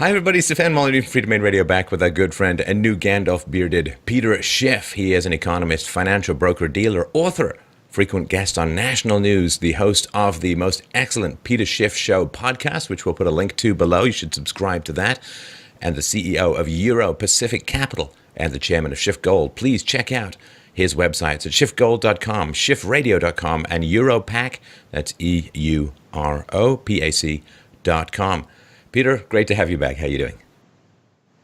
Hi, everybody. Stefan Molyneux from Freedom Made Radio back with our good friend and new Gandalf bearded Peter Schiff. He is an economist, financial broker, dealer, author, frequent guest on national news, the host of the most excellent Peter Schiff Show podcast, which we'll put a link to below. You should subscribe to that. And the CEO of Euro Pacific Capital and the chairman of Schiff Gold. Please check out his websites at schiffgold.com, schiffradio.com, and Europac, that's EUROPAC.com. Peter, great to have you back. How are you doing?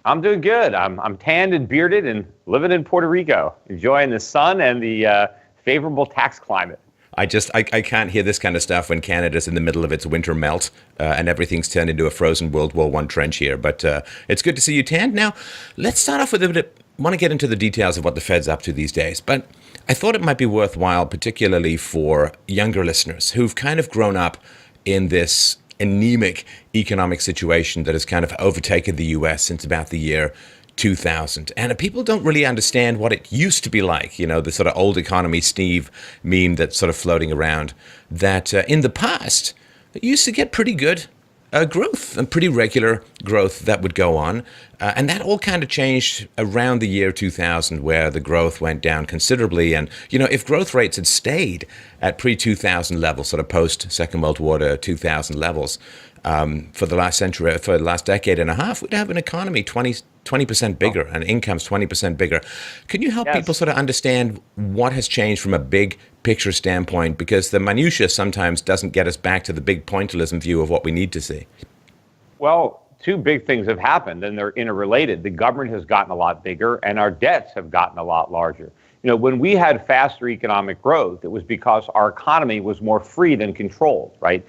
I'm doing good. I'm tanned and bearded and living in Puerto Rico, enjoying the sun and the favorable tax climate. I can't hear this kind of stuff when Canada's in the middle of its winter melt and everything's turned into a frozen World War I trench here. But it's good to see you tanned. Now, let's start off with I want to get into the details of what the Fed's up to these days. But I thought it might be worthwhile, particularly for younger listeners who've kind of grown up in this anemic economic situation that has kind of overtaken the U.S. since about the year 2000. And people don't really understand what it used to be like, you know, the sort of old economy Steve meme that's sort of floating around, that in the past, it used to get pretty good growth and pretty regular growth that would go on. And that all kind of changed around the year 2000, where the growth went down considerably. And, you know, if growth rates had stayed at pre-2000 levels, sort of post-Second World War to 2000 levels, for the last century, for the last decade and a half, we'd have an economy 20% bigger and incomes 20% bigger. Can you help people sort of understand what has changed from a big picture standpoint? Because the minutia sometimes doesn't get us back to the big pointillism view of what we need to see. Well, two big things have happened, and they're interrelated. The government has gotten a lot bigger, and our debts have gotten a lot larger. You know, when we had faster economic growth, it was because our economy was more free than controlled, right?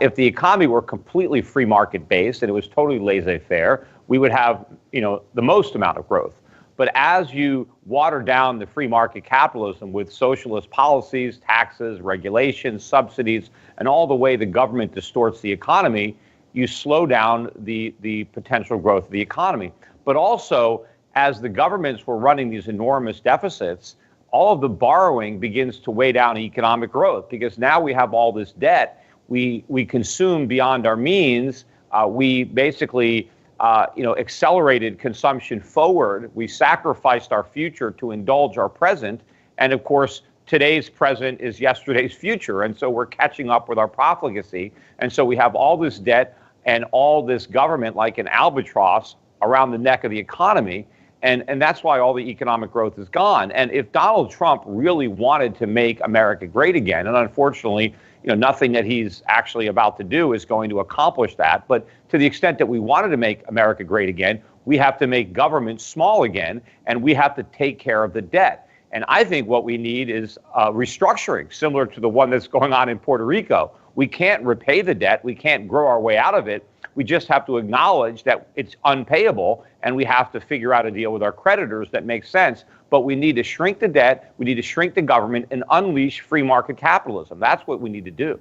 If the economy were completely free market based and it was totally laissez-faire, we would have, you know, the most amount of growth. But as you water down the free market capitalism with socialist policies, taxes, regulations, subsidies, and all the way the government distorts the economy, you slow down the potential growth of the economy. But also, as the governments were running these enormous deficits, all of the borrowing begins to weigh down economic growth, because now we have all this debt. We consume beyond our means. We basically accelerated consumption forward. We sacrificed our future to indulge our present. And of course, today's present is yesterday's future. And so we're catching up with our profligacy. And so we have all this debt and all this government like an albatross around the neck of the economy. And that's why all the economic growth is gone. And if Donald Trump really wanted to make America great again, and unfortunately, you know, nothing that he's actually about to do is going to accomplish that. But to the extent that we wanted to make America great again, we have to make government small again, and we have to take care of the debt. And I think what we need is restructuring, similar to the one that's going on in Puerto Rico. We can't repay the debt. We can't grow our way out of it. We just have to acknowledge that it's unpayable, and we have to figure out a deal with our creditors that makes sense. But we need to shrink the debt, we need to shrink the government, and unleash free market capitalism. That's what we need to do.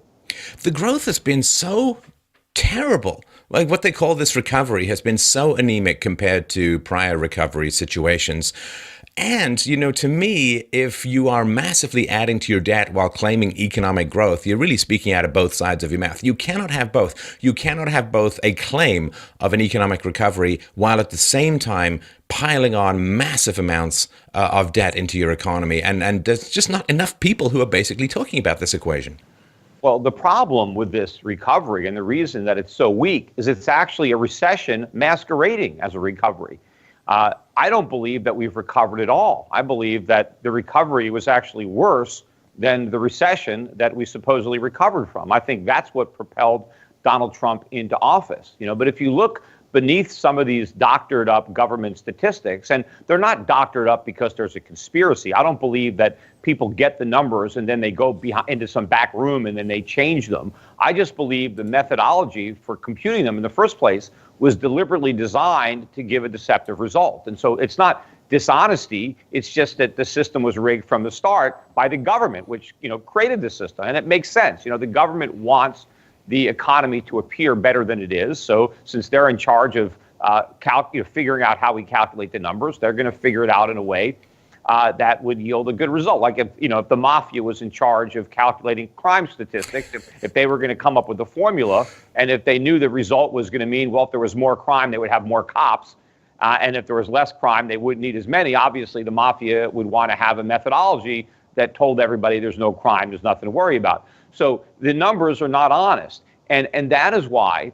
The growth has been so terrible. Like what they call this recovery has been so anemic compared to prior recovery situations. And, you know, to me, if you are massively adding to your debt while claiming economic growth, you're really speaking out of both sides of your mouth. You cannot have both. You cannot have both a claim of an economic recovery while at the same time piling on massive amounts of debt into your economy. And there's just not enough people who are basically talking about this equation. Well, the problem with this recovery and the reason that it's so weak is it's actually a recession masquerading as a recovery. I don't believe that we've recovered at all. I believe that the recovery was actually worse than the recession that we supposedly recovered from. I think that's what propelled Donald Trump into office. You know, but if you look beneath some of these doctored up government statistics, and they're not doctored up because there's a conspiracy. I don't believe that people get the numbers and then they go into some back room and then they change them. I just believe the methodology for computing them in the first place was deliberately designed to give a deceptive result. And so it's not dishonesty. It's just that the system was rigged from the start by the government, which, you know, created the system. And it makes sense. You know, the government wants the economy to appear better than it is. So since they're in charge of figuring out how we calculate the numbers, they're going to figure it out in a way that would yield a good result. Like if the mafia was in charge of calculating crime statistics, if they were going to come up with a formula, and if they knew the result was going to mean, well, if there was more crime, they would have more cops. And if there was less crime, they wouldn't need as many. Obviously, the mafia would want to have a methodology that told everybody there's no crime, there's nothing to worry about. So the numbers are not honest. And that is why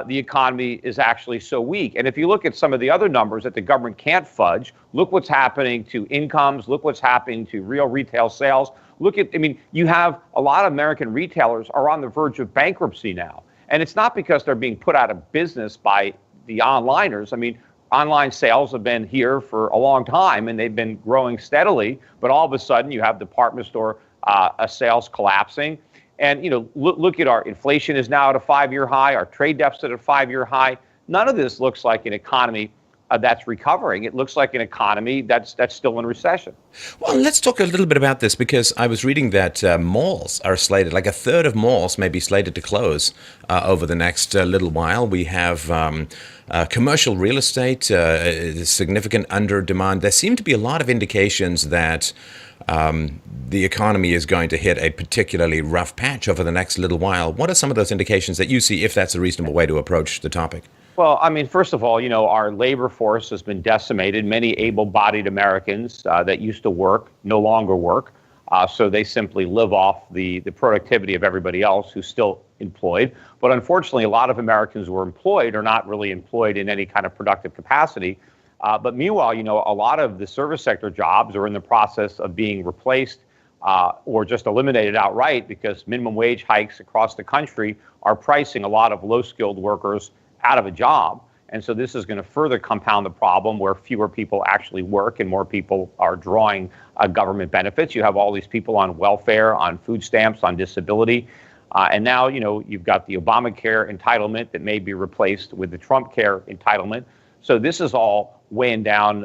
the economy is actually so weak. And if you look at some of the other numbers that the government can't fudge, look what's happening to incomes, look what's happening to real retail sales. You have a lot of American retailers are on the verge of bankruptcy now. And it's not because they're being put out of business by the onliners. Online sales have been here for a long time, and they've been growing steadily. But all of a sudden, you have department store sales collapsing. And look at our inflation is now at a 5-year high, our trade deficit at a 5-year high. None of this looks like an economy that's recovering. It looks like an economy that's still in recession. Well, let's talk a little bit about this, because I was reading that malls are slated, like a third of malls may be slated to close over the next little while. We have commercial real estate, significant under demand. There seem to be a lot of indications that the economy is going to hit a particularly rough patch over the next little while. What are some of those indications that you see, if that's a reasonable way to approach the topic? Well, first of all, our labor force has been decimated. Many able-bodied Americans that used to work no longer work. So they simply live off the productivity of everybody else who's still employed. But unfortunately, a lot of Americans who are employed are not really employed in any kind of productive capacity. But meanwhile, a lot of the service sector jobs are in the process of being replaced or just eliminated outright, because minimum wage hikes across the country are pricing a lot of low-skilled workers out of a job. And so this is going to further compound the problem, where fewer people actually work and more people are drawing government benefits. You have all these people on welfare, on food stamps, on disability. And now, you've got the Obamacare entitlement that may be replaced with the Trump care entitlement. So this is all weighing down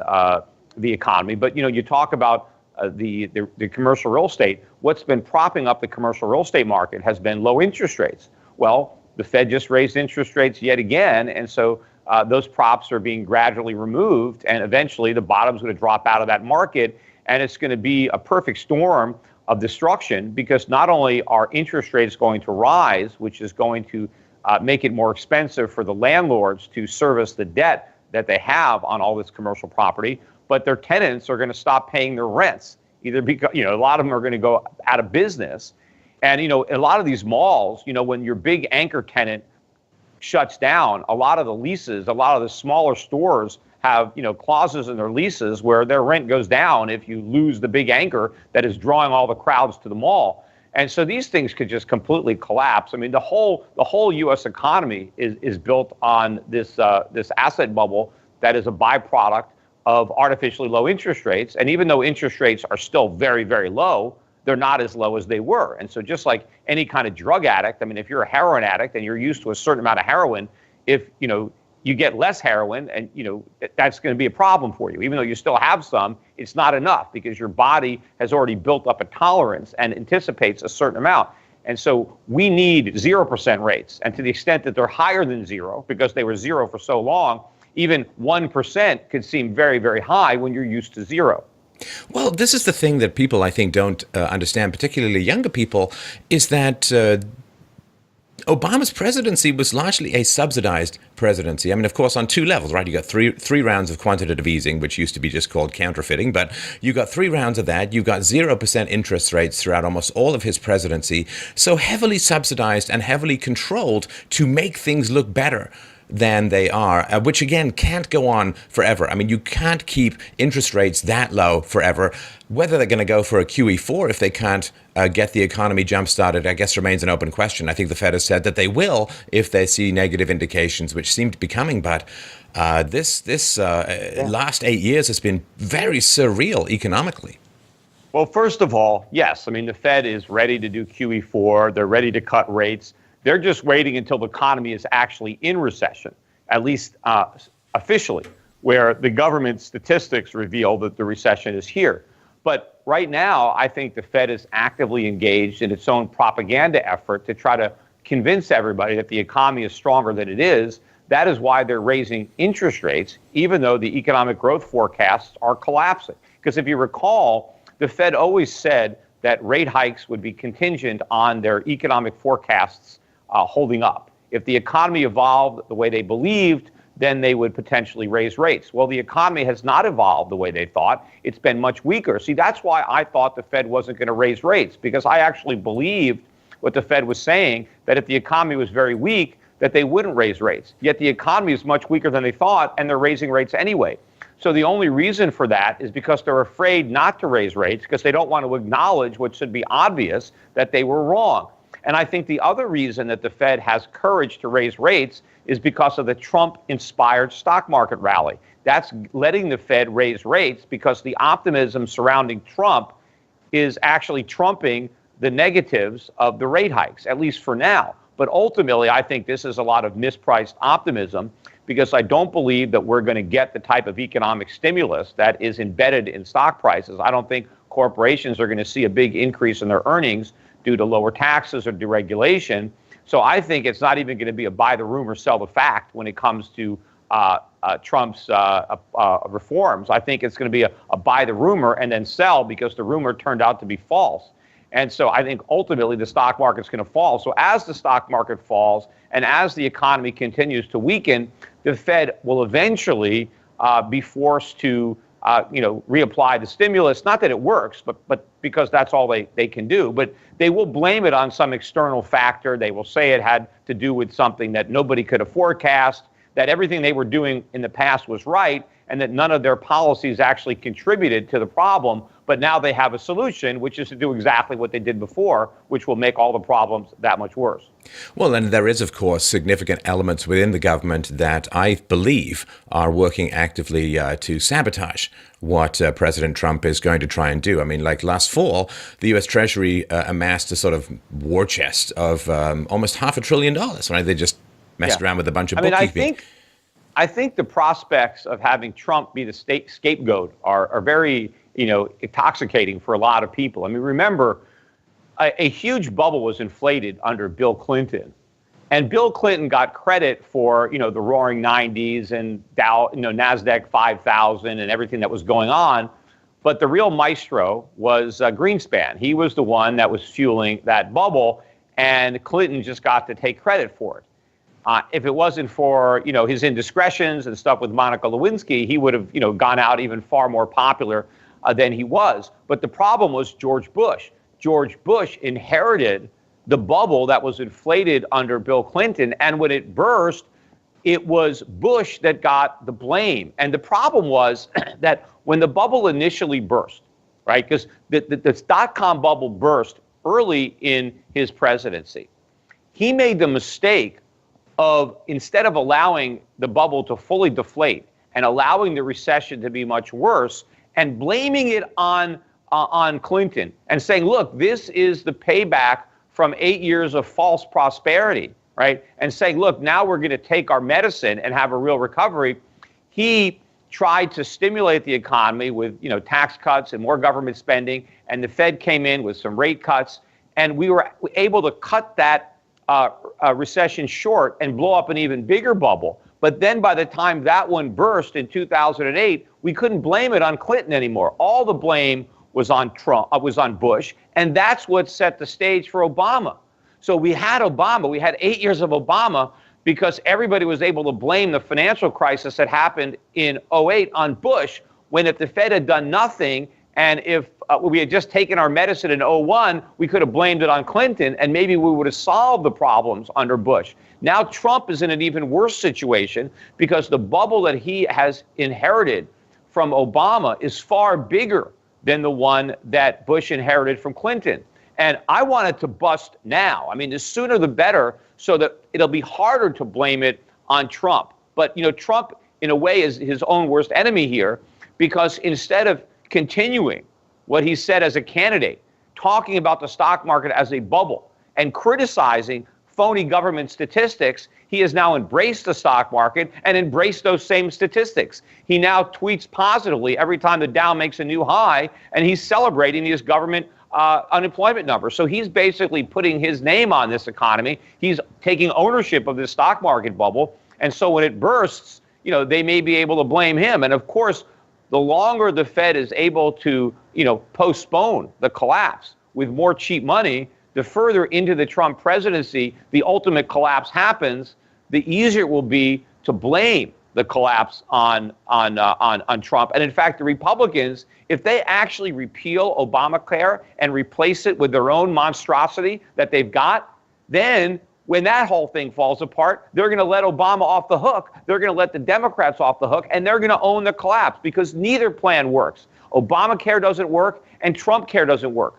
the economy. But, you talk about the commercial real estate. What's been propping up the commercial real estate market has been low interest rates. Well, the Fed just raised interest rates yet again, and so those props are being gradually removed, and eventually the bottom's going to drop out of that market, and it's going to be a perfect storm of destruction, because not only are interest rates going to rise, which is going to make it more expensive for the landlords to service the debt that they have on all this commercial property, but their tenants are going to stop paying their rents, either because, a lot of them are going to go out of business. And, a lot of these malls, when your big anchor tenant shuts down, a lot of the leases, a lot of the smaller stores have, clauses in their leases where their rent goes down if you lose the big anchor that is drawing all the crowds to the mall. And so these things could just completely collapse. The whole U.S. economy is built on this asset bubble that is a byproduct of artificially low interest rates. And even though interest rates are still very, very low, they're not as low as they were. And so just like any kind of drug addict, if you're a heroin addict and you're used to a certain amount of heroin, if, you get less heroin, and, that's going to be a problem for you. Even though you still have some, it's not enough, because your body has already built up a tolerance and anticipates a certain amount. And so we need 0% rates. And to the extent that they're higher than zero, because they were zero for so long, even 1% could seem very, very high when you're used to zero. Well, this is the thing that people, I think, don't understand, particularly younger people, is that Obama's presidency was largely a subsidized presidency. Of course, on two levels, right? You got three rounds of quantitative easing, which used to be just called counterfeiting, but you got 3 rounds of that. You got 0% interest rates throughout almost all of his presidency. So heavily subsidized and heavily controlled to make things look better than they are, which again can't go on forever. You can't keep interest rates that low forever. Whether they're going to go for a QE4 if they can't get the economy jump-started, I guess remains an open question. I think the Fed has said that they will if they see negative indications, which seem to be coming. But this last 8 years has been very surreal economically. Well, first of all, yes. The Fed is ready to do QE4. They're ready to cut rates. They're just waiting until the economy is actually in recession, at least officially, where the government statistics reveal that the recession is here. But right now, I think the Fed is actively engaged in its own propaganda effort to try to convince everybody that the economy is stronger than it is. That is why they're raising interest rates, even though the economic growth forecasts are collapsing. Because if you recall, the Fed always said that rate hikes would be contingent on their economic forecasts holding up. If the economy evolved the way they believed, then they would potentially raise rates. Well, the economy has not evolved the way they thought. It's been much weaker. See, that's why I thought the Fed wasn't going to raise rates, because I actually believed what the Fed was saying, that if the economy was very weak, that they wouldn't raise rates. Yet the economy is much weaker than they thought, and they're raising rates anyway. So the only reason for that is because they're afraid not to raise rates, because they don't want to acknowledge what should be obvious, that they were wrong. And I think the other reason that the Fed has courage to raise rates is because of the Trump-inspired stock market rally. That's letting the Fed raise rates because the optimism surrounding Trump is actually trumping the negatives of the rate hikes, at least for now. But ultimately, I think this is a lot of mispriced optimism, because I don't believe that we're going to get the type of economic stimulus that is embedded in stock prices. I don't think corporations are going to see a big increase in their earnings due to lower taxes or deregulation. So I think it's not even going to be a buy the rumor, sell the fact when it comes to Trump's reforms. I think it's going to be a buy the rumor and then sell because the rumor turned out to be false. And so I think ultimately the stock market's going to fall. So as the stock market falls and as the economy continues to weaken, the Fed will eventually be forced to reapply the stimulus. Not that it works, but because that's all they can do. But they will blame it on some external factor. They will say it had to do with something that nobody could have forecast, that everything they were doing in the past was right, and that none of their policies actually contributed to the problem. But now they have a solution, which is to do exactly what they did before, which will make all the problems that much worse. Well, and there is, of course, significant elements within the government that I believe are working actively to sabotage what President Trump is going to try and do. I mean, like last fall, the U.S. Treasury amassed a sort of war chest of almost $500 billion, right? They just messed around with a bunch of bookkeeping. I think the prospects of having Trump be the scapegoat are very, intoxicating for a lot of people. I mean, remember, a huge bubble was inflated under Bill Clinton, and Bill Clinton got credit for, the Roaring '90s and Dow, Nasdaq 5,000 and everything that was going on. But the real maestro was Greenspan. He was the one that was fueling that bubble, and Clinton just got to take credit for it. If it wasn't for, his indiscretions and stuff with Monica Lewinsky, he would have, gone out even far more popular than he was. But the problem was George Bush. George Bush inherited the bubble that was inflated under Bill Clinton. And when it burst, it was Bush that got the blame. And the problem was that when the bubble initially burst, right, because the dot-com bubble burst early in his presidency, he made the mistake of, instead of allowing the bubble to fully deflate and allowing the recession to be much worse and blaming it on Clinton and saying, look, this is the payback from 8 years of false prosperity, right? And saying, look, now we're going to take our medicine and have a real recovery. He tried to stimulate the economy with, tax cuts and more government spending, and the Fed came in with some rate cuts, and we were able to cut that recession short and blow up an even bigger bubble. But then by the time that one burst in 2008, we couldn't blame it on Clinton anymore. All the blame was on Trump, was on Bush, and that's what set the stage for Obama. So we had Obama, we had 8 years of Obama because everybody was able to blame the financial crisis that happened in '08 on Bush, when if the Fed had done nothing and if we had just taken our medicine in '01, we could have blamed it on Clinton, and maybe we would have solved the problems under Bush. Now Trump is in an even worse situation because the bubble that he has inherited from Obama is far bigger than the one that Bush inherited from Clinton. And I want it to bust now. I mean, the sooner the better, so that it'll be harder to blame it on Trump. But, Trump, in a way, is his own worst enemy here, because instead of continuing what he said as a candidate, talking about the stock market as a bubble and criticizing phony government statistics, he has now embraced the stock market and embraced those same statistics. He now tweets positively every time the Dow makes a new high, and he's celebrating his government unemployment number. So he's basically putting his name on this economy. He's taking ownership of this stock market bubble. And so when it bursts, they may be able to blame him. And of course, the longer the Fed is able to, postpone the collapse with more cheap money, the further into the Trump presidency the ultimate collapse happens, the easier it will be to blame the collapse on Trump. And in fact, the Republicans, if they actually repeal Obamacare and replace it with their own monstrosity that they've got, then when that whole thing falls apart, they're going to let Obama off the hook. They're going to let the Democrats off the hook, and they're going to own the collapse because neither plan works. Obamacare doesn't work, and Trump care doesn't work.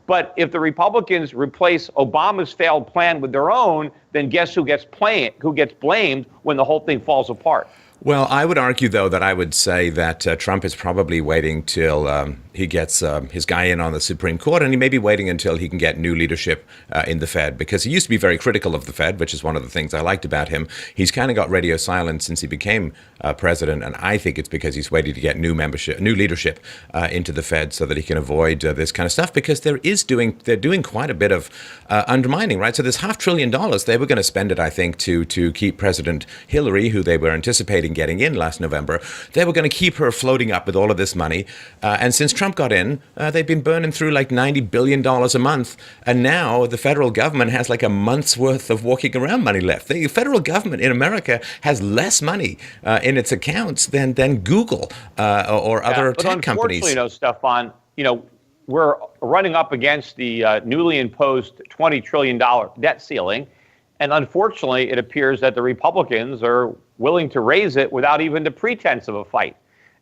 But if the Republicans replace Obama's failed plan with their own, then guess who gets blamed when the whole thing falls apart? Well, I would argue, though, that I would say that Trump is probably waiting till he gets his guy in on the Supreme Court, and he may be waiting until he can get new leadership in the Fed, because he used to be very critical of the Fed, which is one of the things I liked about him. He's kind of got radio silent since he became president, and I think it's because he's waiting to get new leadership into the Fed so that he can avoid this kind of stuff, because they're doing quite a bit of undermining, right? So this $500 billion, they were going to spend it, I think, to keep President Hillary, who they were anticipating getting in last November. They were going to keep her floating up with all of this money. And since Trump got in, they've been burning through like $90 billion a month. And now the federal government has like a month's worth of walking around money left. The federal government in America has less money in its accounts than Google or other tech companies. Unfortunately, Stefan, we're running up against the newly imposed $20 trillion debt ceiling. And unfortunately, it appears that the Republicans are willing to raise it without even the pretense of a fight.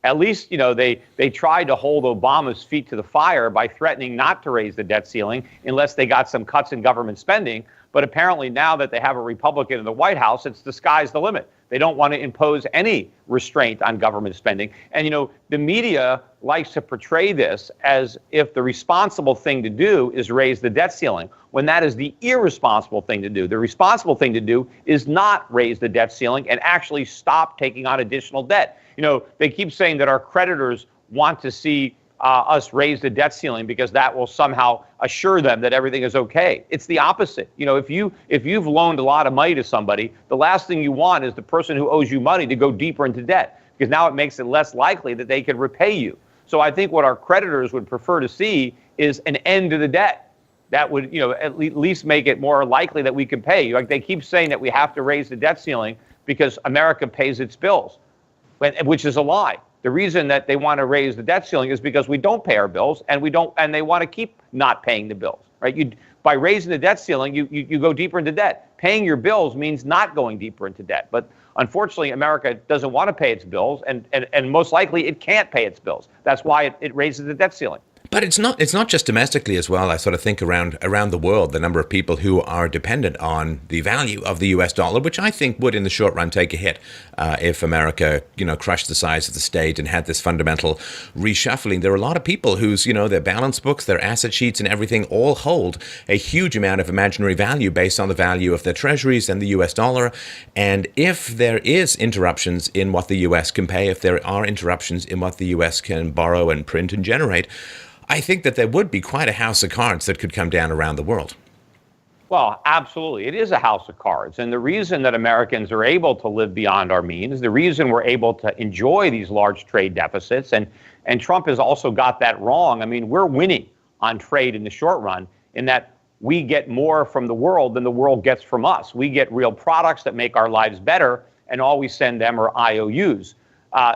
At least, they tried to hold Obama's feet to the fire by threatening not to raise the debt ceiling unless they got some cuts in government spending. But apparently now that they have a Republican in the White House, it's the sky's the limit. They don't want to impose any restraint on government spending. And, the media likes to portray this as if the responsible thing to do is raise the debt ceiling, when that is the irresponsible thing to do. The responsible thing to do is not raise the debt ceiling and actually stop taking on additional debt. They keep saying that our creditors want to see us raise the debt ceiling because that will somehow assure them that everything is okay. It's the opposite. If you've loaned a lot of money to somebody, the last thing you want is the person who owes you money to go deeper into debt, because now it makes it less likely that they can repay you. So I think what our creditors would prefer to see is an end to the debt. That would, at least make it more likely that we can pay. Like they keep saying that we have to raise the debt ceiling because America pays its bills, which is a lie. The reason that they want to raise the debt ceiling is because we don't pay our bills, and they want to keep not paying the bills, right? By raising the debt ceiling, you go deeper into debt. Paying your bills means not going deeper into debt. But unfortunately, America doesn't want to pay its bills, and most likely it can't pay its bills. That's why it raises the debt ceiling. But it's not just domestically as well. I sort of think around the world, the number of people who are dependent on the value of the U.S. dollar, which I think would in the short run take a hit if America, crushed the size of the state and had this fundamental reshuffling. There are a lot of people whose, their balance books, their asset sheets and everything all hold a huge amount of imaginary value based on the value of their treasuries and the U.S. dollar. And if there is interruptions in what the U.S. can pay, if there are interruptions in what the U.S. can borrow and print and generate, I think that there would be quite a house of cards that could come down around the world. Well, absolutely. It is a house of cards. And the reason that Americans are able to live beyond our means, the reason we're able to enjoy these large trade deficits, and Trump has also got that wrong. I mean, we're winning on trade in the short run in that we get more from the world than the world gets from us. We get real products that make our lives better, and all we send them are IOUs.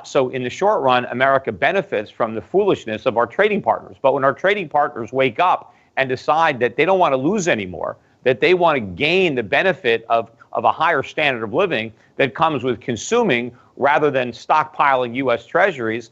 So in the short run, America benefits from the foolishness of our trading partners. But when our trading partners wake up and decide that they don't want to lose anymore, that they want to gain the benefit of a higher standard of living that comes with consuming rather than stockpiling U.S. treasuries,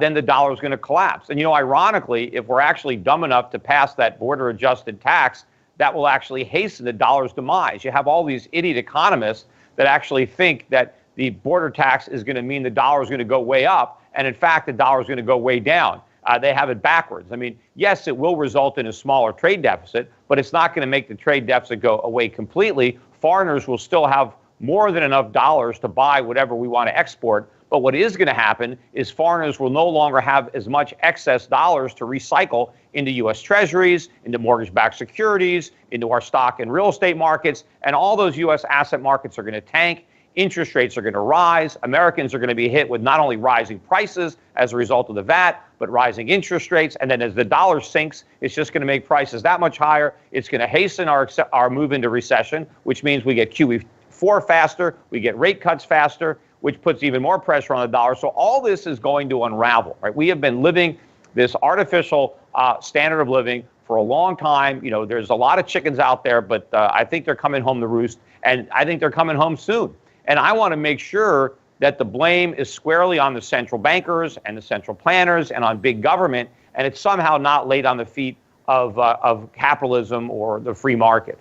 then the dollar is going to collapse. And, ironically, if we're actually dumb enough to pass that border-adjusted tax, that will actually hasten the dollar's demise. You have all these idiot economists that actually think that the border tax is going to mean the dollar is going to go way up, and in fact, the dollar is going to go way down. They have it backwards. I mean, yes, it will result in a smaller trade deficit, but it's not going to make the trade deficit go away completely. Foreigners will still have more than enough dollars to buy whatever we want to export. But what is going to happen is foreigners will no longer have as much excess dollars to recycle into U.S. treasuries, into mortgage-backed securities, into our stock and real estate markets, and all those U.S. asset markets are going to tank. interest rates are going to rise. Americans are going to be hit with not only rising prices as a result of the VAT, but rising interest rates. And then as the dollar sinks, it's just going to make prices that much higher. It's going to hasten our move into recession, which means we get QE4 faster, we get rate cuts faster, which puts even more pressure on the dollar. So all this is going to unravel, right? We have been living this artificial standard of living for a long time. You know, there's a lot of chickens out there, but I think they're coming home to roost, and I think they're coming home soon. And I want to make sure that the blame is squarely on the central bankers and the central planners and on big government, and it's somehow not laid on the feet of capitalism or the free market.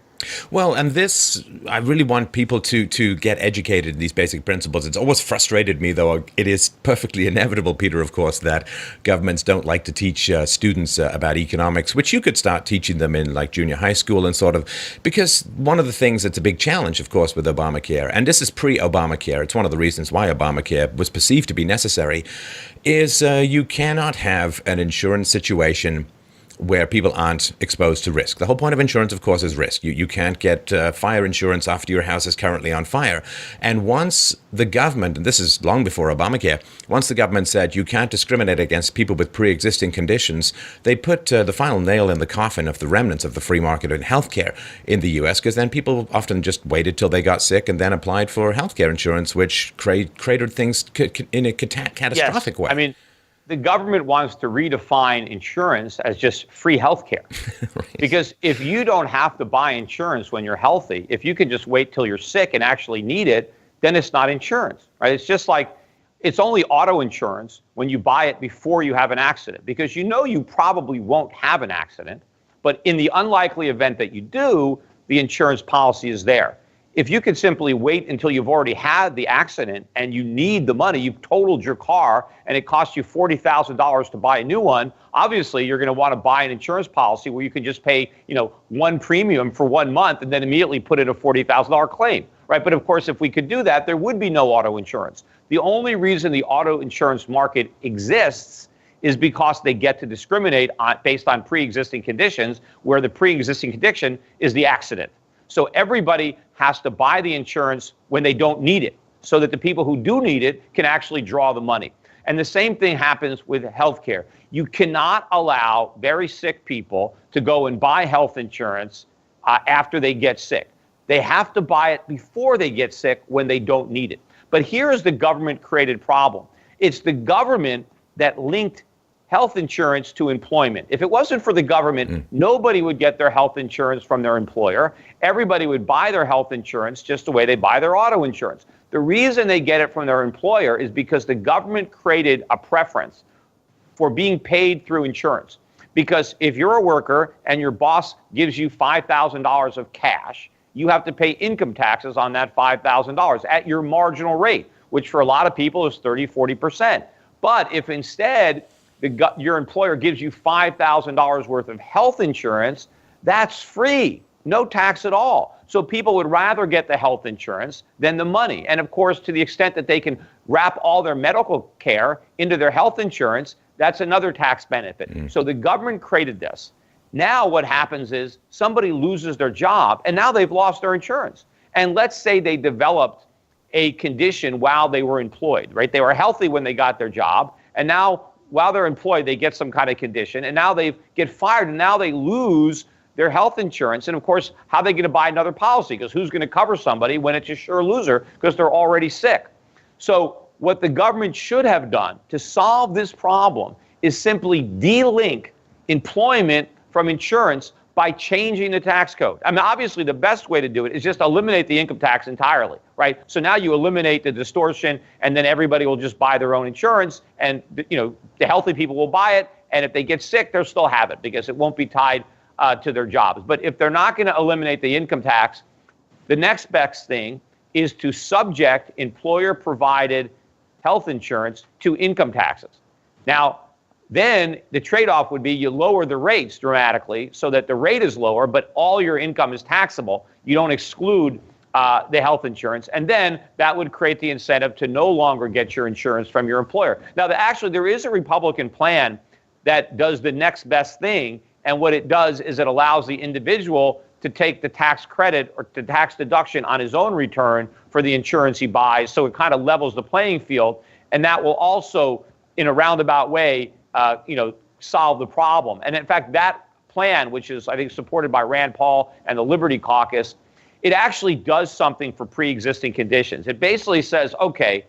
Well, and this, I really want people to get educated in these basic principles. It's always frustrated me, though it is perfectly inevitable, Peter, of course, that governments don't like to teach students about economics, which you could start teaching them in like junior high school and sort of, because one of the things that's a big challenge, of course, with Obamacare, and this is pre-Obamacare, it's one of the reasons why Obamacare was perceived to be necessary, is you cannot have an insurance situation where people aren't exposed to risk. The whole point of insurance, of course, is risk. You can't get fire insurance after your house is currently on fire. And once the government, and this is long before Obamacare, once the government said you can't discriminate against people with pre-existing conditions, they put the final nail in the coffin of the remnants of the free market in healthcare in the U.S., because then people often just waited till they got sick and then applied for healthcare insurance, which cratered things in a catastrophic way. I mean, the government wants to redefine insurance as just free health care. Right. Because if you don't have to buy insurance when you're healthy, if you can just wait till you're sick and actually need it, then it's not insurance, right? It's just like, it's only auto insurance when you buy it before you have an accident, because you know you probably won't have an accident, but in the unlikely event that you do, the insurance policy is there. If you could simply wait until you've already had the accident and you need the money, you've totaled your car and it costs you $40,000 to buy a new one, obviously you're going to want to buy an insurance policy where you can just pay, one premium for 1 month and then immediately put in a $40,000 claim, right? But of course, if we could do that, there would be no auto insurance. The only reason the auto insurance market exists is because they get to discriminate based on pre-existing conditions, where the pre-existing condition is the accident. So everybody has to buy the insurance when they don't need it, so that the people who do need it can actually draw the money. And the same thing happens with healthcare. You cannot allow very sick people to go and buy health insurance after they get sick. They have to buy it before they get sick when they don't need it. But here is the government-created problem. It's the government that linked health insurance to employment. If it wasn't for the government, nobody would get their health insurance from their employer. Everybody would buy their health insurance just the way they buy their auto insurance. The reason they get it from their employer is because the government created a preference for being paid through insurance. Because if you're a worker and your boss gives you $5,000 of cash, you have to pay income taxes on that $5,000 at your marginal rate, which for a lot of people is 30, 40%. But if instead your employer gives you $5,000 worth of health insurance, that's free, no tax at all. So people would rather get the health insurance than the money. And of course, to the extent that they can wrap all their medical care into their health insurance, that's another tax benefit. So the government created this. Now what happens is somebody loses their job and now they've lost their insurance. And let's say they developed a condition while they were employed, right? They were healthy when they got their job, and now while they're employed, they get some kind of condition, and now they get fired, and now they lose their health insurance. And of course, how are they going to buy another policy? Because who's going to cover somebody when it's a sure loser because they're already sick? So what the government should have done to solve this problem is simply de-link employment from insurance by changing the tax code. I mean, obviously, the best way to do it is just eliminate the income tax entirely, right? So now you eliminate the distortion, and then everybody will just buy their own insurance, and the healthy people will buy it, and if they get sick, they'll still have it because it won't be tied to their jobs. But if they're not going to eliminate the income tax, the next best thing is to subject employer-provided health insurance to income taxes. Now, then the trade-off would be you lower the rates dramatically so that the rate is lower, but all your income is taxable. You don't exclude the health insurance, and then that would create the incentive to no longer get your insurance from your employer. Now, actually, there is a Republican plan that does the next best thing, and what it does is it allows the individual to take the tax credit or the tax deduction on his own return for the insurance he buys. So it kind of levels the playing field. And that will also, in a roundabout way, solve the problem. And in fact, that plan, which is, I think, supported by Rand Paul and the Liberty Caucus, it actually does something for pre-existing conditions. It basically says, okay,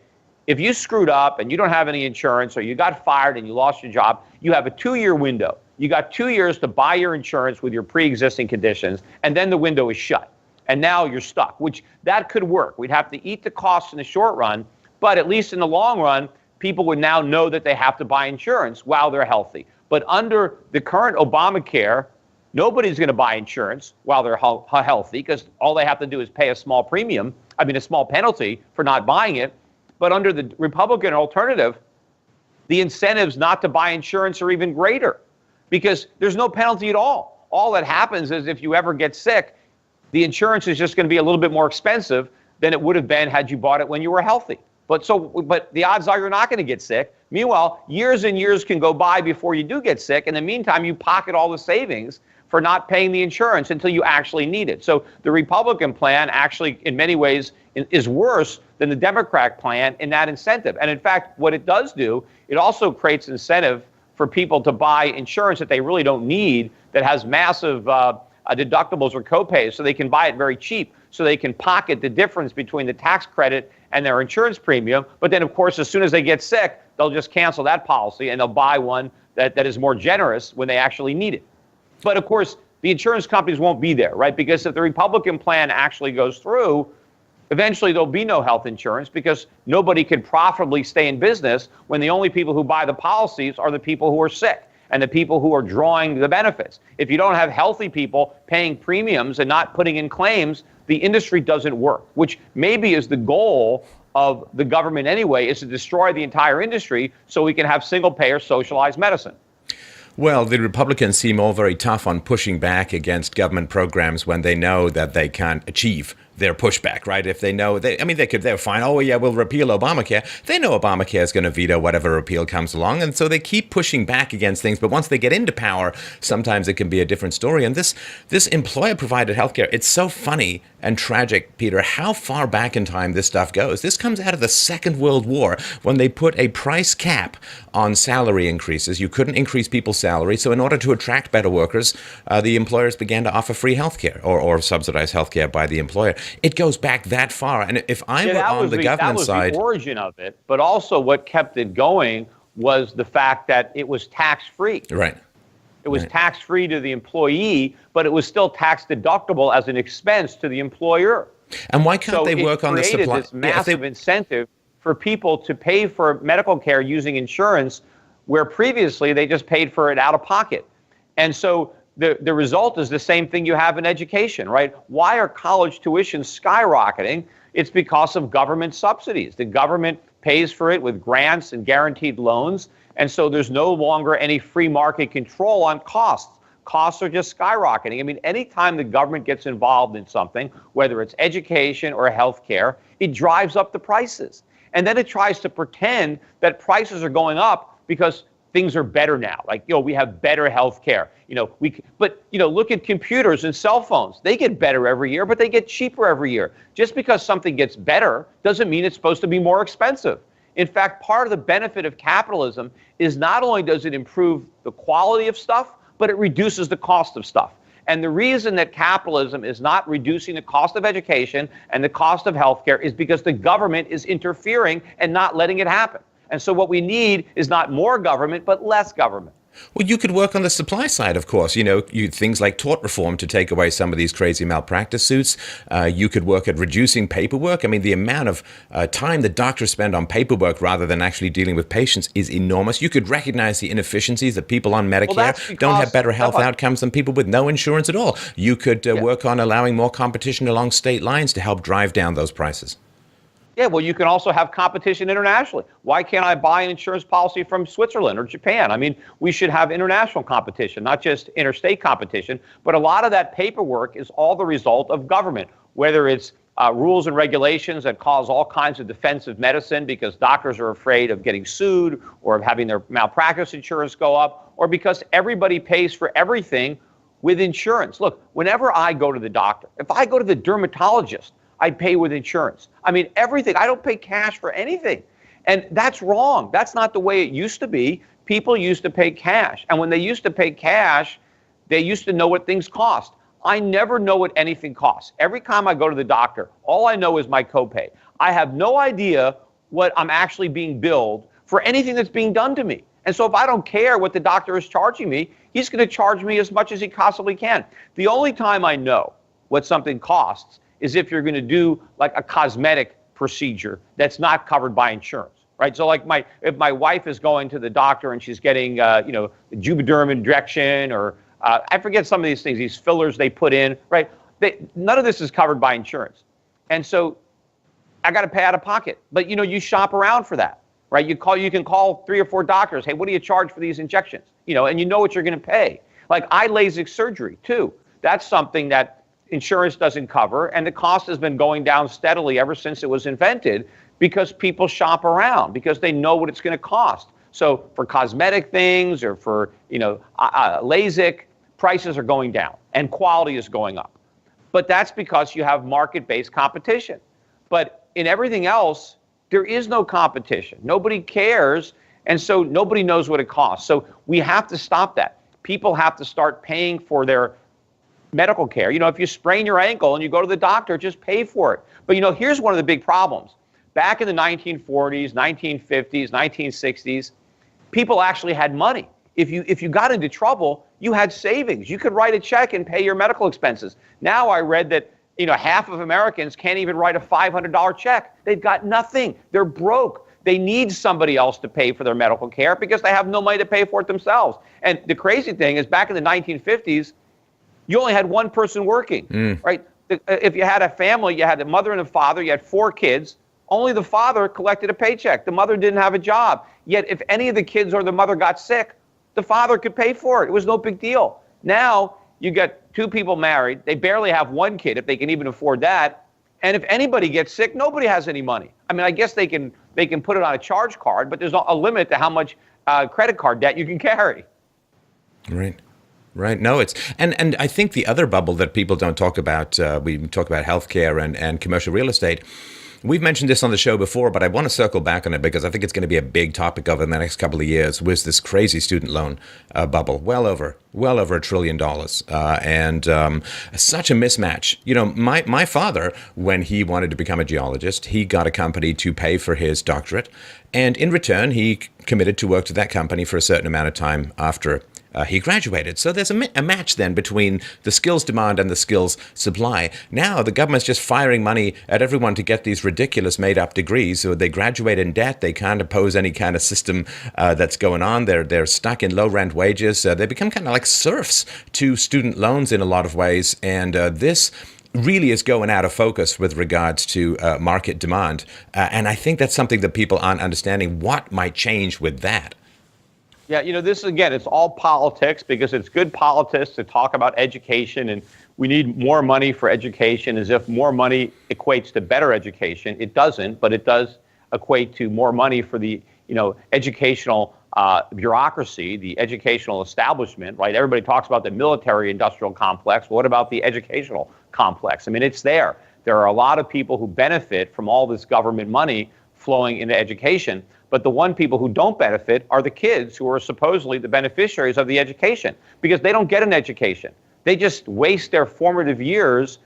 if you screwed up and you don't have any insurance, or you got fired and you lost your job, you have a 2-year window. You got 2 years to buy your insurance with your pre-existing conditions, and then the window is shut. And now you're stuck, which that could work. We'd have to eat the costs in the short run, but at least in the long run, people would now know that they have to buy insurance while they're healthy. But under the current Obamacare, nobody's going to buy insurance while they're healthy, because all they have to do is pay a small penalty for not buying it. But under the Republican alternative, the incentives not to buy insurance are even greater, because there's no penalty at all. All that happens is if you ever get sick, the insurance is just going to be a little bit more expensive than it would have been had you bought it when you were healthy. But the odds are you're not going to get sick. Meanwhile, years and years can go by before you do get sick. In the meantime, you pocket all the savings for not paying the insurance until you actually need it. So the Republican plan actually, in many ways, is worse than the Democrat plan in that incentive. And in fact, what it does do, it also creates incentive for people to buy insurance that they really don't need, that has massive deductibles or copays, so they can buy it very cheap, so they can pocket the difference between the tax credit and their insurance premium. But then, of course, as soon as they get sick, they'll just cancel that policy and they'll buy one that is more generous when they actually need it. But of course, the insurance companies won't be there, right? Because if the Republican plan actually goes through, eventually there'll be no health insurance, because nobody can profitably stay in business when the only people who buy the policies are the people who are sick and the people who are drawing the benefits. If you don't have healthy people paying premiums and not putting in claims, the industry doesn't work, which maybe is the goal of the government anyway, is to destroy the entire industry so we can have single-payer socialized medicine. Well, the Republicans seem all very tough on pushing back against government programs when they know that they can't achieve their pushback, right? If they know, they're fine. Oh, yeah, we'll repeal Obamacare. They know Obamacare is going to veto whatever repeal comes along. And so they keep pushing back against things. But once they get into power, sometimes it can be a different story. And this employer-provided healthcare, it's so funny and tragic, Peter, how far back in time this stuff goes. This comes out of the Second World War, when they put a price cap on salary increases. You couldn't increase people's salary. So in order to attract better workers, the employers began to offer free healthcare or subsidized healthcare by the employer. It goes back that far. And if I were on the government side... That was the origin of it. But also what kept it going was the fact that it was tax-free. Right. It was tax-free to the employee, but it was still tax deductible as an expense to the employer. And why can't they work on the supply? So it created this massive incentive for people to pay for medical care using insurance, where previously they just paid for it out of pocket. And so the result is the same thing you have in education, right? Why are college tuitions skyrocketing? It's because of government subsidies. The government pays for it with grants and guaranteed loans. And so there's no longer any free market control on costs. Costs are just skyrocketing. I mean, anytime the government gets involved in something, whether it's education or healthcare, it drives up the prices. And then it tries to pretend that prices are going up because things are better now. Like, we have better health care. But look at computers and cell phones. They get better every year, but they get cheaper every year. Just because something gets better doesn't mean it's supposed to be more expensive. In fact, part of the benefit of capitalism is not only does it improve the quality of stuff, but it reduces the cost of stuff. And the reason that capitalism is not reducing the cost of education and the cost of healthcare is because the government is interfering and not letting it happen. And so what we need is not more government, but less government. Well, you could work on the supply side, of course. Things like tort reform to take away some of these crazy malpractice suits. You could work at reducing paperwork. I mean, the amount of time that doctors spend on paperwork rather than actually dealing with patients is enormous. You could recognize the inefficiencies that people on Medicare don't have better health outcomes than people with no insurance at all. You could work on allowing more competition along state lines to help drive down those prices. Yeah, well, you can also have competition internationally. Why can't I buy an insurance policy from Switzerland or Japan? I mean, we should have international competition, not just interstate competition. But a lot of that paperwork is all the result of government, whether it's rules and regulations that cause all kinds of defensive medicine because doctors are afraid of getting sued or of having their malpractice insurance go up, or because everybody pays for everything with insurance. Look, whenever I go to the doctor, if I go to the dermatologist, I pay with insurance. I mean, everything. I don't pay cash for anything. And that's wrong. That's not the way it used to be. People used to pay cash. And when they used to pay cash, they used to know what things cost. I never know what anything costs. Every time I go to the doctor, all I know is my copay. I have no idea what I'm actually being billed for anything that's being done to me. And so if I don't care what the doctor is charging me, he's going to charge me as much as he possibly can. The only time I know what something costs is if you're going to do like a cosmetic procedure that's not covered by insurance, right? So like if my wife is going to the doctor and she's getting, Juvederm injection or I forget some of these things, these fillers they put in, right? None of this is covered by insurance. And so I got to pay out of pocket. But, you shop around for that, right? You can call 3 or 4 doctors. Hey, what do you charge for these injections? And you know what you're going to pay. Like eye LASIK surgery, too. That's something that insurance doesn't cover. And the cost has been going down steadily ever since it was invented because people shop around because they know what it's going to cost. So for cosmetic things or for, LASIK, prices are going down and quality is going up. But that's because you have market-based competition. But in everything else, there is no competition. Nobody cares. And so nobody knows what it costs. So we have to stop that. People have to start paying for their medical care. If you sprain your ankle and you go to the doctor, just pay for it. But here's one of the big problems. Back in the 1940s, 1950s, 1960s, people actually had money. If you got into trouble, you had savings. You could write a check and pay your medical expenses. Now I read that half of Americans can't even write a $500 check. They've got nothing. They're broke. They need somebody else to pay for their medical care because they have no money to pay for it themselves. And the crazy thing is back in the 1950s, you only had one person working, right? If you had a family, you had the mother and the father, you had 4 kids. Only the father collected a paycheck. The mother didn't have a job. Yet if any of the kids or the mother got sick, the father could pay for it. It was no big deal. Now you get 2 people married. They barely have 1 kid if they can even afford that. And if anybody gets sick, nobody has any money. I mean, I guess they can put it on a charge card, but there's a limit to how much credit card debt you can carry. Right. Right. No, and I think the other bubble that people don't talk about, we talk about healthcare and commercial real estate. We've mentioned this on the show before, but I want to circle back on it because I think it's going to be a big topic over the next couple of years. Was this crazy student loan bubble? Well over $1 trillion, and such a mismatch. My father, when he wanted to become a geologist, he got a company to pay for his doctorate, and in return, he committed to work to that company for a certain amount of time after he graduated. So there's a match then between the skills demand and the skills supply. Now the government's just firing money at everyone to get these ridiculous made-up degrees. So they graduate in debt. They can't oppose any kind of system that's going on. They're stuck in low-rent wages. They become kind of like serfs to student loans in a lot of ways. And this really is going out of focus with regards to market demand. And I think that's something that people aren't understanding. What might change with that? Yeah, this again, it's all politics because it's good politics to talk about education and we need more money for education as if more money equates to better education. It doesn't, but it does equate to more money for the, educational bureaucracy, the educational establishment, right? Everybody talks about the military industrial complex. What about the educational complex? I mean, it's there. There are a lot of people who benefit from all this government money flowing into education. But the one people who don't benefit are the kids who are supposedly the beneficiaries of the education because they don't get an education. They just waste their formative years,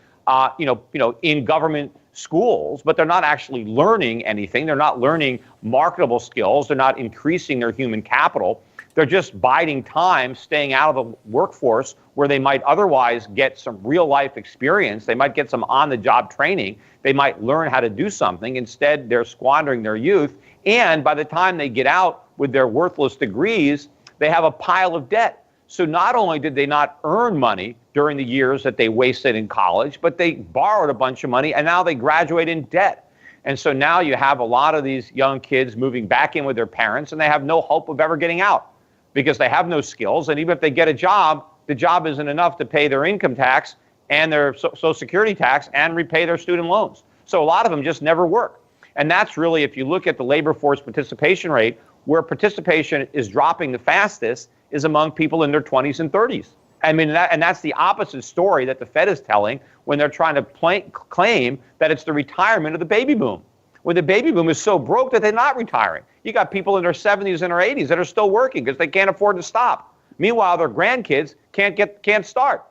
in government schools, but they're not actually learning anything. They're not learning marketable skills. They're not increasing their human capital. They're just biding time, staying out of the workforce where they might otherwise get some real life experience. They might get some on-the-job training. They might learn how to do something. Instead, they're squandering their youth. And by the time they get out with their worthless degrees, they have a pile of debt. So not only did they not earn money during the years that they wasted in college, but they borrowed a bunch of money and now they graduate in debt. And so now you have a lot of these young kids moving back in with their parents and they have no hope of ever getting out because they have no skills. And even if they get a job, the job isn't enough to pay their income tax and their Social Security tax and repay their student loans. So a lot of them just never work. And that's really, if you look at the labor force participation rate, where participation is dropping the fastest is among people in their 20s and 30s. I mean, and that's the opposite story that the Fed is telling when they're trying to claim that it's the retirement of the baby boom. When the baby boom is so broke that they're not retiring. You got people in their 70s and their 80s that are still working because they can't afford to stop. Meanwhile, their grandkids can't start.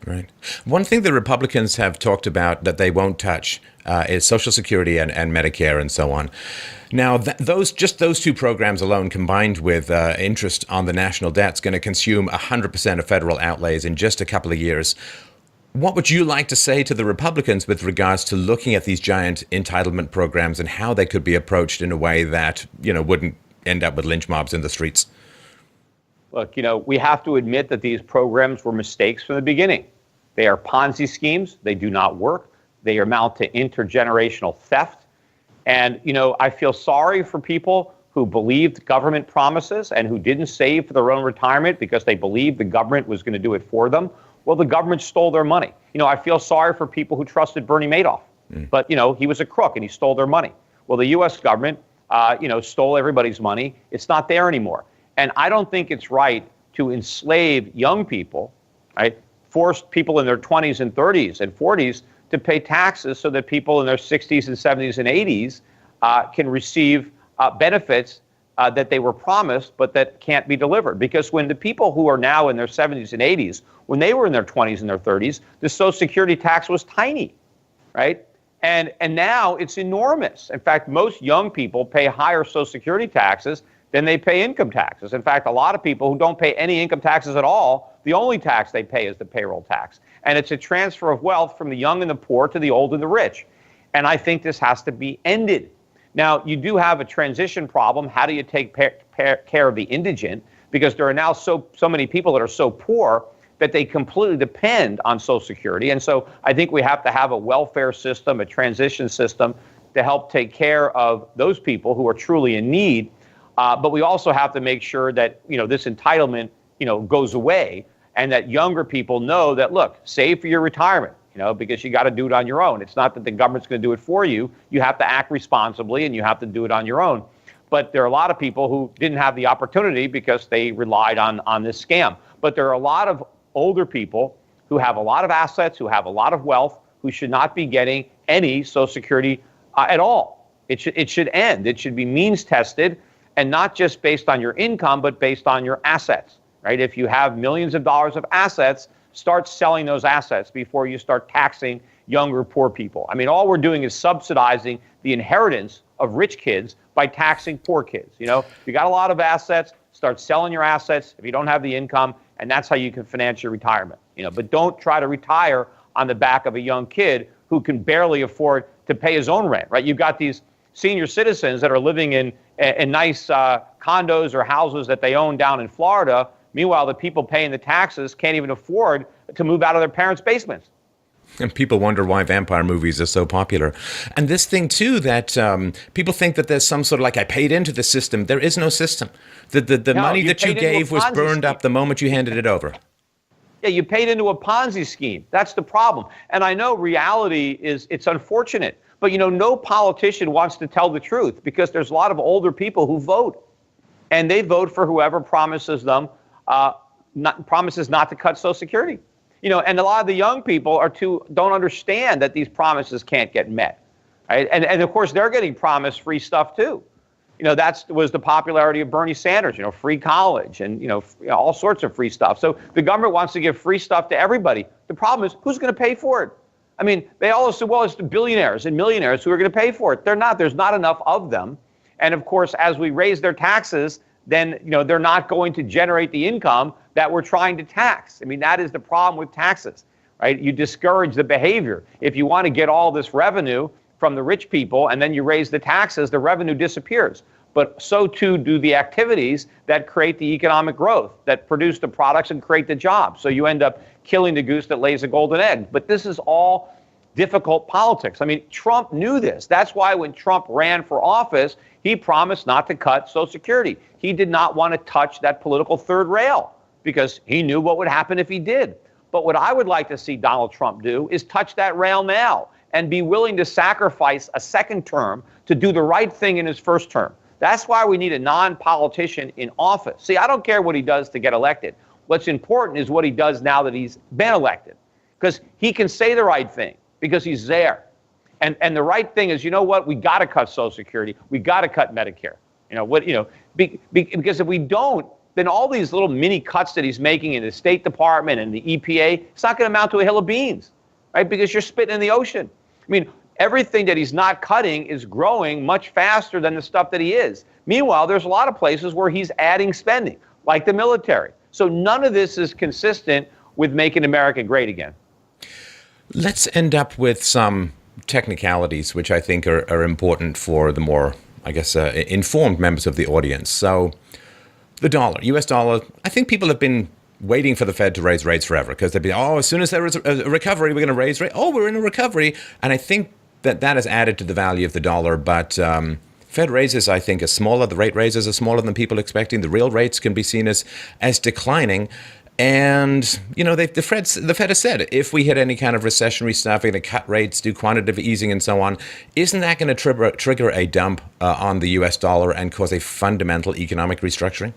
Right. One thing the Republicans have talked about that they won't touch is Social Security and Medicare and so on. Now, those two programs alone, combined with interest on the national debt, is going to consume 100% of federal outlays in just a couple of years. What would you like to say to the Republicans with regards to looking at these giant entitlement programs and how they could be approached in a way that, wouldn't end up with lynch mobs in the streets? Look, we have to admit that these programs were mistakes from the beginning. They are Ponzi schemes. They do not work. They amount to intergenerational theft. And, I feel sorry for people who believed government promises and who didn't save for their own retirement because they believed the government was going to do it for them. Well, the government stole their money. I feel sorry for people who trusted Bernie Madoff. But, he was a crook and he stole their money. Well, the U.S. government, stole everybody's money. It's not there anymore. And I don't think it's right to enslave young people, right? Force people in their 20s and 30s and 40s to pay taxes so that people in their 60s and 70s and 80s can receive benefits that they were promised but that can't be delivered. Because when the people who are now in their 70s and 80s, when they were in their 20s and their 30s, the Social Security tax was tiny, right? And now it's enormous. In fact, most young people pay higher Social Security taxes than they pay income taxes. In fact, a lot of people who don't pay any income taxes at all, the only tax they pay is the payroll tax. And it's a transfer of wealth from the young and the poor to the old and the rich. And I think this has to be ended. Now, you do have a transition problem. How do you take care of the indigent? Because there are now so many people that are so poor that they completely depend on Social Security. And so I think we have to have a welfare system, a transition system to help take care of those people who are truly in need. But we also have to make sure that, this entitlement, goes away and that younger people know that, look, save for your retirement, because you got to do it on your own. It's not that the government's going to do it for you. You have to act responsibly and you have to do it on your own. But there are a lot of people who didn't have the opportunity because they relied on this scam. But there are a lot of older people who have a lot of assets, who have a lot of wealth, who should not be getting any Social Security at all. It should end. It should be means tested. And not just based on your income, but based on your assets, right? If you have millions of dollars of assets, start selling those assets before you start taxing younger poor people. I mean, all we're doing is subsidizing the inheritance of rich kids by taxing poor kids. If you got a lot of assets, start selling your assets if you don't have the income, and that's how you can finance your retirement. But don't try to retire on the back of a young kid who can barely afford to pay his own rent, right? You've got these senior citizens that are living in nice condos or houses that they own down in Florida. Meanwhile, the people paying the taxes can't even afford to move out of their parents' basements. And people wonder why vampire movies are so popular. And this thing, too, that people think that there's some sort of I paid into the system. There is no system. The money that you gave was burned up the moment you handed it over. Yeah, you paid into a Ponzi scheme. That's the problem. And I know reality it's unfortunate. But, no politician wants to tell the truth because there's a lot of older people who vote. And they vote for whoever promises them, promises not to cut Social Security. And a lot of the young people don't understand that these promises can't get met. Right? And of course, they're getting promised free stuff, too. That was the popularity of Bernie Sanders, free college and, all sorts of free stuff. So the government wants to give free stuff to everybody. The problem is, who's going to pay for it? I mean, they all assume, well, it's the billionaires and millionaires who are going to pay for it. They're not. There's not enough of them. And of course, as we raise their taxes, then, they're not going to generate the income that we're trying to tax. I mean, that is the problem with taxes, right? You discourage the behavior. If you want to get all this revenue from the rich people and then you raise the taxes, the revenue disappears. But so too do the activities that create the economic growth, that produce the products and create the jobs. So you end up killing the goose that lays a golden egg. But this is all difficult politics. I mean, Trump knew this. That's why when Trump ran for office, he promised not to cut Social Security. He did not want to touch that political third rail because he knew what would happen if he did. But what I would like to see Donald Trump do is touch that rail now and be willing to sacrifice a second term to do the right thing in his first term. That's why we need a non-politician in office. See, I don't care what he does to get elected. What's important is what he does now that he's been elected, because he can say the right thing because he's there. And the right thing is, you know what? We got to cut Social Security. We got to cut Medicare. Because if we don't, then all these little mini cuts that he's making in the State Department and the EPA, it's not going to amount to a hill of beans, right? Because you're spitting in the ocean. I mean, everything that he's not cutting is growing much faster than the stuff that he is. Meanwhile, there's a lot of places where he's adding spending, like the military. So none of this is consistent with making America great again. Let's end up with some technicalities, which I think are important for the more, I guess, informed members of the audience. So the dollar, US dollar, I think people have been waiting for the Fed to raise rates forever because they'd be, as soon as there is a recovery, we're going to raise rates. Oh, we're in a recovery. And I think that has added to the value of the dollar. But Fed raises, I think, are smaller. The rate raises are smaller than people expecting. The real rates can be seen as declining. And, the Fed has said, if we hit any kind of recessionary stuff, we're going to cut rates, do quantitative easing and so on. Isn't that going to trigger a dump on the US dollar and cause a fundamental economic restructuring?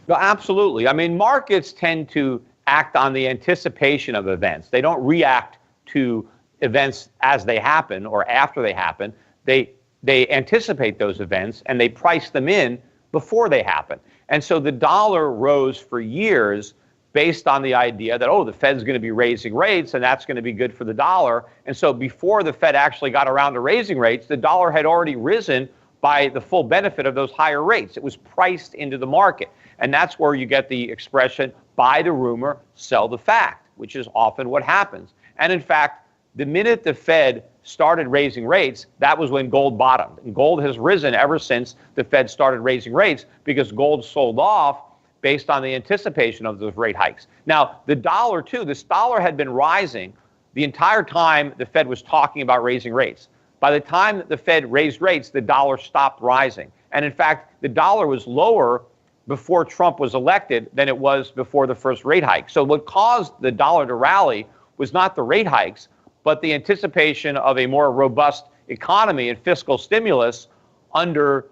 No, absolutely. I mean, markets tend to act on the anticipation of events. They don't react to events as they happen or after they happen. They anticipate those events and they price them in before they happen. And so the dollar rose for years based on the idea that, the Fed's going to be raising rates and that's going to be good for the dollar. And so before the Fed actually got around to raising rates, the dollar had already risen by the full benefit of those higher rates. It was priced into the market. And that's where you get the expression, buy the rumor, sell the fact, which is often what happens. And in fact, the minute the Fed started raising rates, that was when gold bottomed. And gold has risen ever since the Fed started raising rates because gold sold off based on the anticipation of those rate hikes. Now, the dollar, too, this dollar had been rising the entire time the Fed was talking about raising rates. By the time that the Fed raised rates, the dollar stopped rising. And in fact, the dollar was lower before Trump was elected than it was before the first rate hike. So what caused the dollar to rally was not the rate hikes, but the anticipation of a more robust economy and fiscal stimulus under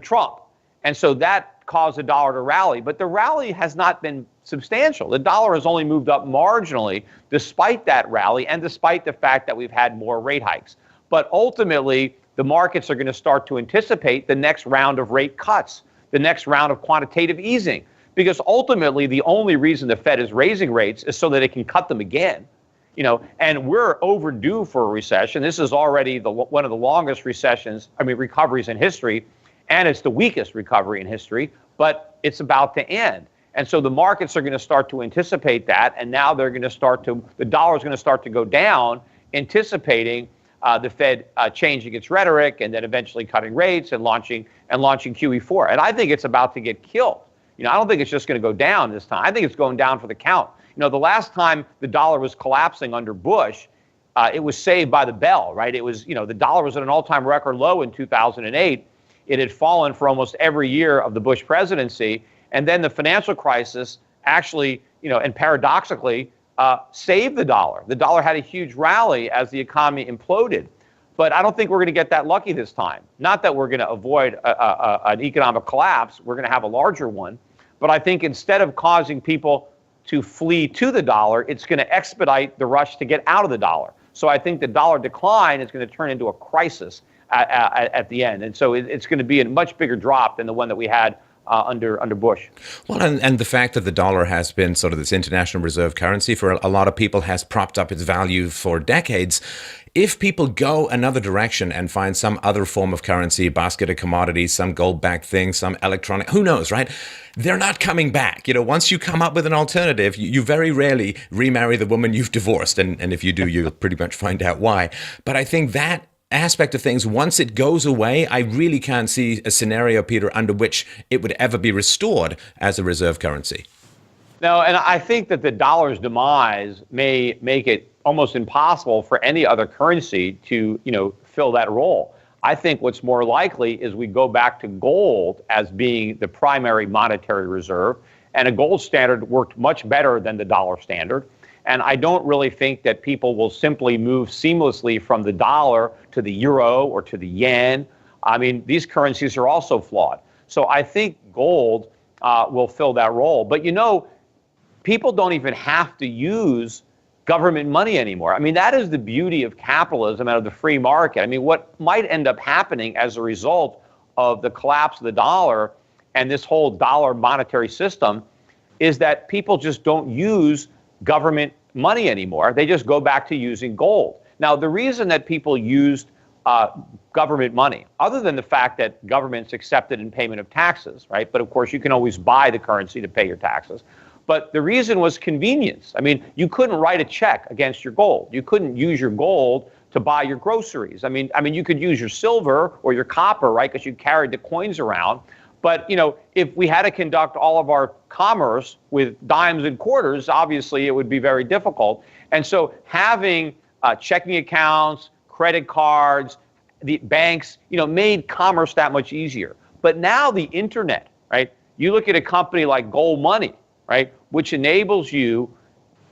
Trump. And so that caused the dollar to rally. But the rally has not been substantial. The dollar has only moved up marginally despite that rally and despite the fact that we've had more rate hikes. But ultimately, the markets are going to start to anticipate the next round of rate cuts, the next round of quantitative easing, because ultimately the only reason the Fed is raising rates is so that it can cut them again. And we're overdue for a recession. This is already one of the longest recoveries in history, and it's the weakest recovery in history, but it's about to end. And so the markets are going to start to anticipate that, and now the dollar is going to start to go down, anticipating the Fed changing its rhetoric and then eventually cutting rates and launching QE4. And I think it's about to get killed. I don't think it's just going to go down this time. I think it's going down for the count. The last time the dollar was collapsing under Bush, it was saved by the bell, right? It was, the dollar was at an all-time record low in 2008. It had fallen for almost every year of the Bush presidency. And then the financial crisis actually, and paradoxically, saved the dollar. The dollar had a huge rally as the economy imploded. But I don't think we're going to get that lucky this time. Not that we're going to avoid an economic collapse. We're going to have a larger one. But I think instead of causing people to flee to the dollar, it's going to expedite the rush to get out of the dollar. So I think the dollar decline is going to turn into a crisis at the end. And so it's going to be a much bigger drop than the one that we had under Bush. Well, and the fact that the dollar has been sort of this international reserve currency for a lot of people has propped up its value for decades. If people go another direction and find some other form of currency, basket of commodities, some gold-backed thing, some electronic, who knows, right? They're not coming back. Once you come up with an alternative, you very rarely remarry the woman you've divorced. And if you do, you'll pretty much find out why. But I think that aspect of things, once it goes away, I really can't see a scenario, Peter, under which it would ever be restored as a reserve currency. No, and I think that the dollar's demise may make it almost impossible for any other currency to, fill that role. I think what's more likely is we go back to gold as being the primary monetary reserve, and a gold standard worked much better than the dollar standard. And I don't really think that people will simply move seamlessly from the dollar to the euro or to the yen. I mean, these currencies are also flawed. So I think gold will fill that role. But people don't even have to use government money anymore. I mean, that is the beauty of capitalism and of the free market. I mean, what might end up happening as a result of the collapse of the dollar and this whole dollar monetary system is that people just don't use government money anymore. They just go back to using gold. Now, the reason that people used government money, other than the fact that governments accepted in payment of taxes, right? But of course, you can always buy the currency to pay your taxes. But the reason was convenience. I mean, you couldn't write a check against your gold. You couldn't use your gold to buy your groceries. I mean, you could use your silver or your copper, right? Because you carried the coins around. But, if we had to conduct all of our commerce with dimes and quarters, obviously it would be very difficult. And so having checking accounts, credit cards, the banks, made commerce that much easier. But now the internet, right? You look at a company like Gold Money, right, which enables you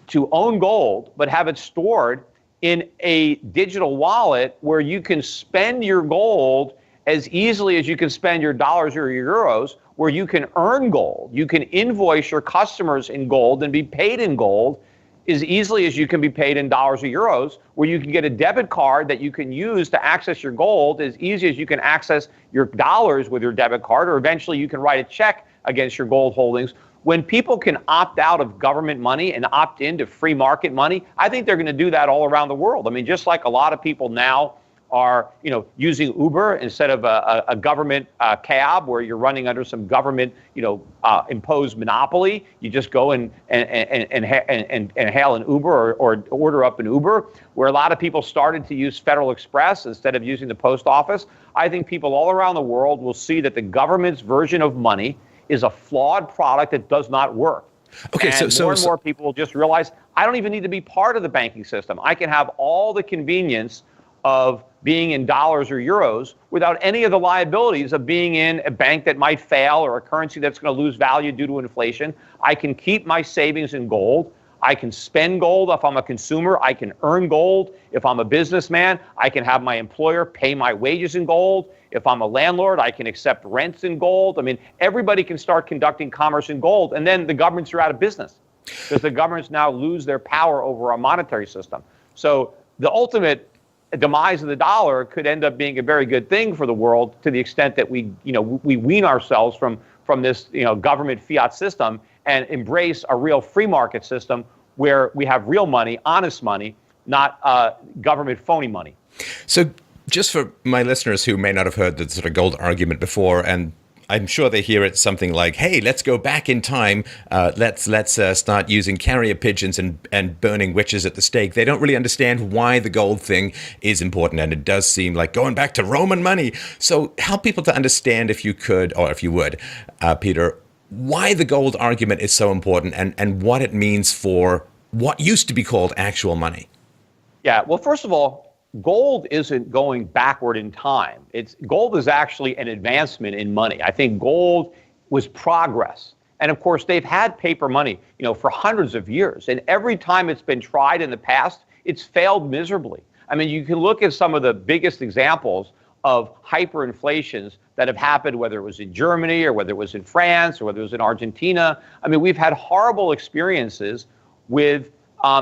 to own gold, but have it stored in a digital wallet where you can spend your gold as easily as you can spend your dollars or your euros, where you can earn gold. You can invoice your customers in gold and be paid in gold as easily as you can be paid in dollars or euros, where you can get a debit card that you can use to access your gold as easy as you can access your dollars with your debit card, or eventually you can write a check against your gold holdings. When people can opt out of government money and opt into free market money, I think they're going to do that all around the world. I mean, just like a lot of people now are, using Uber instead of a government cab where you're running under some government, imposed monopoly. You just go and hail an Uber or order up an Uber, where a lot of people started to use Federal Express instead of using the post office. I think people all around the world will see that the government's version of money is a flawed product that does not work. Okay, and more and more people will just realize, I don't even need to be part of the banking system. I can have all the convenience of being in dollars or euros without any of the liabilities of being in a bank that might fail or a currency that's going to lose value due to inflation. I can keep my savings in gold. I can spend gold if I'm a consumer. I can earn gold if I'm a businessman. I can have my employer pay my wages in gold. If I'm a landlord, I can accept rents in gold. I mean, everybody can start conducting commerce in gold, and then the governments are out of business because the governments now lose their power over our monetary system. So the ultimate demise of the dollar could end up being a very good thing for the world, to the extent that we wean ourselves from this, government fiat system and embrace a real free market system where we have real money, honest money, not government phony money. So just for my listeners who may not have heard the sort of gold argument before, and I'm sure they hear it something like, hey, let's go back in time. Let's start using carrier pigeons and burning witches at the stake. They don't really understand why the gold thing is important. And it does seem like going back to Roman money. So help people to understand, if you could, or if you would, Peter, why the gold argument is so important and what it means for what used to be called actual money. Yeah, well, first of all, gold isn't going backward in time. Gold is actually an advancement in money. I think gold was progress. And of course, they've had paper money, for hundreds of years. And every time it's been tried in the past, it's failed miserably. I mean, you can look at some of the biggest examples of hyperinflations that have happened, whether it was in Germany or whether it was in France or whether it was in Argentina. I mean, we've had horrible experiences with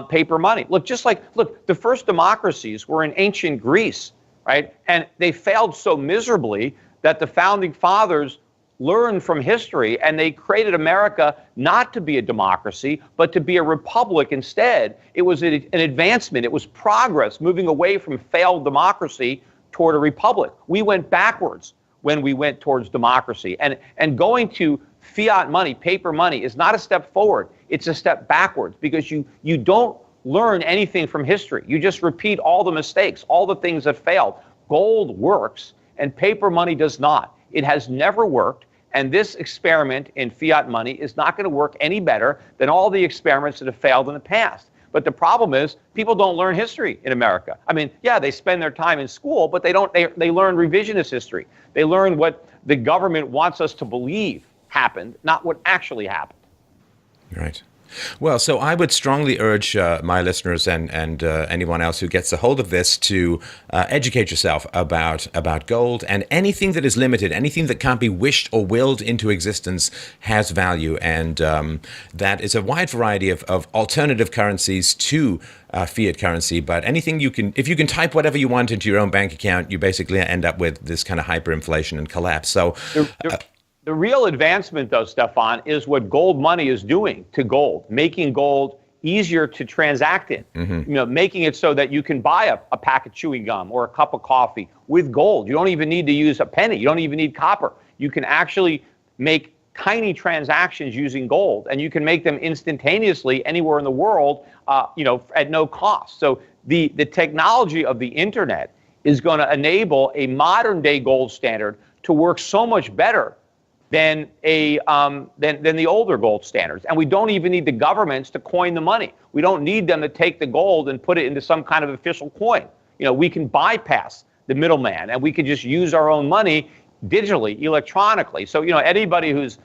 paper money. Look, the first democracies were in ancient Greece, right? And they failed so miserably that the founding fathers learned from history, and they created America not to be a democracy, but to be a republic instead. It was an advancement. It was progress, moving away from failed democracy toward a republic. We went backwards when we went towards democracy. And going to fiat money, paper money, is not a step forward. It's a step backwards, because you don't learn anything from history. You just repeat all the mistakes, all the things that failed. Gold works, and paper money does not. It has never worked, and this experiment in fiat money is not going to work any better than all the experiments that have failed in the past. But the problem is, people don't learn history in America. I mean, yeah, they spend their time in school, but they learn revisionist history. They learn what the government wants us to believe happened, not what actually happened. Right. Well, so I would strongly urge my listeners and anyone else who gets a hold of this to educate yourself about gold, and anything that is limited, anything that can't be wished or willed into existence has value, and that is a wide variety of alternative currencies to fiat currency. But anything if you can type whatever you want into your own bank account, you basically end up with this kind of hyperinflation and collapse. So. The real advancement, though, Stefan, is what gold money is doing to gold, making gold easier to transact in, making it so that you can buy a pack of chewing gum or a cup of coffee with gold. You don't even need to use a penny. You don't even need copper. You can actually make tiny transactions using gold, and you can make them instantaneously anywhere in the world, at no cost. So the technology of the internet is going to enable a modern day gold standard to work so much better than the older gold standards. And we don't even need the governments to coin the money. We don't need them to take the gold and put it into some kind of official coin. We can bypass the middleman, and we can just use our own money digitally, electronically. So, anybody who's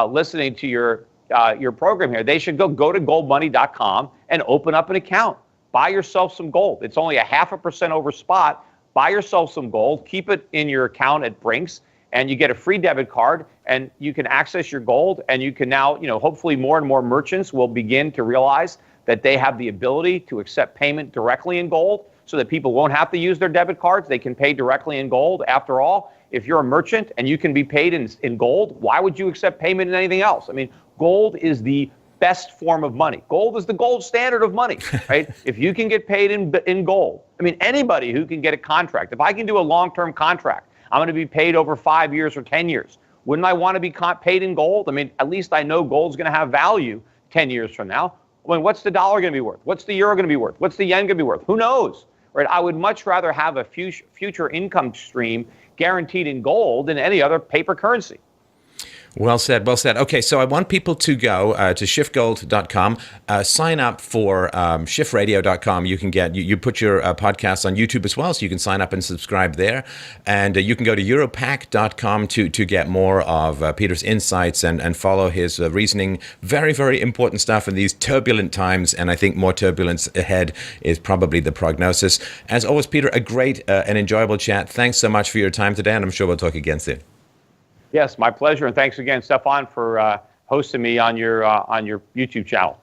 listening to your program here, they should go to goldmoney.com and open up an account. Buy yourself some gold. It's only 0.5% over spot. Buy yourself some gold. Keep it in your account at Brinks, and you get a free debit card, and you can access your gold. And you can now, hopefully more and more merchants will begin to realize that they have the ability to accept payment directly in gold, so that people won't have to use their debit cards. They can pay directly in gold. After all, if you're a merchant and you can be paid in gold, why would you accept payment in anything else? I mean, gold is the best form of money. Gold is the gold standard of money, right? If you can get paid in gold, I mean, anybody who can get a contract, if I can do a long-term contract, I'm going to be paid over 5 years or 10 years. Wouldn't I want to be paid in gold? I mean, at least I know gold's going to have value 10 years from now. I mean, what's the dollar going to be worth? What's the euro going to be worth? What's the yen going to be worth? Who knows, right? I would much rather have a future income stream guaranteed in gold than any other paper currency. Well said, well said. Okay, so I want people to go to shiftgold.com, sign up for shiftradio.com. You can you put your podcasts on YouTube as well, so you can sign up and subscribe there. And you can go to europac.com to get more of Peter's insights and follow his reasoning. Very, very important stuff in these turbulent times, and I think more turbulence ahead is probably the prognosis. As always, Peter, a great and enjoyable chat. Thanks so much for your time today, and I'm sure we'll talk again soon. Yes, my pleasure. And thanks again, Stefan, for hosting me on your YouTube channel.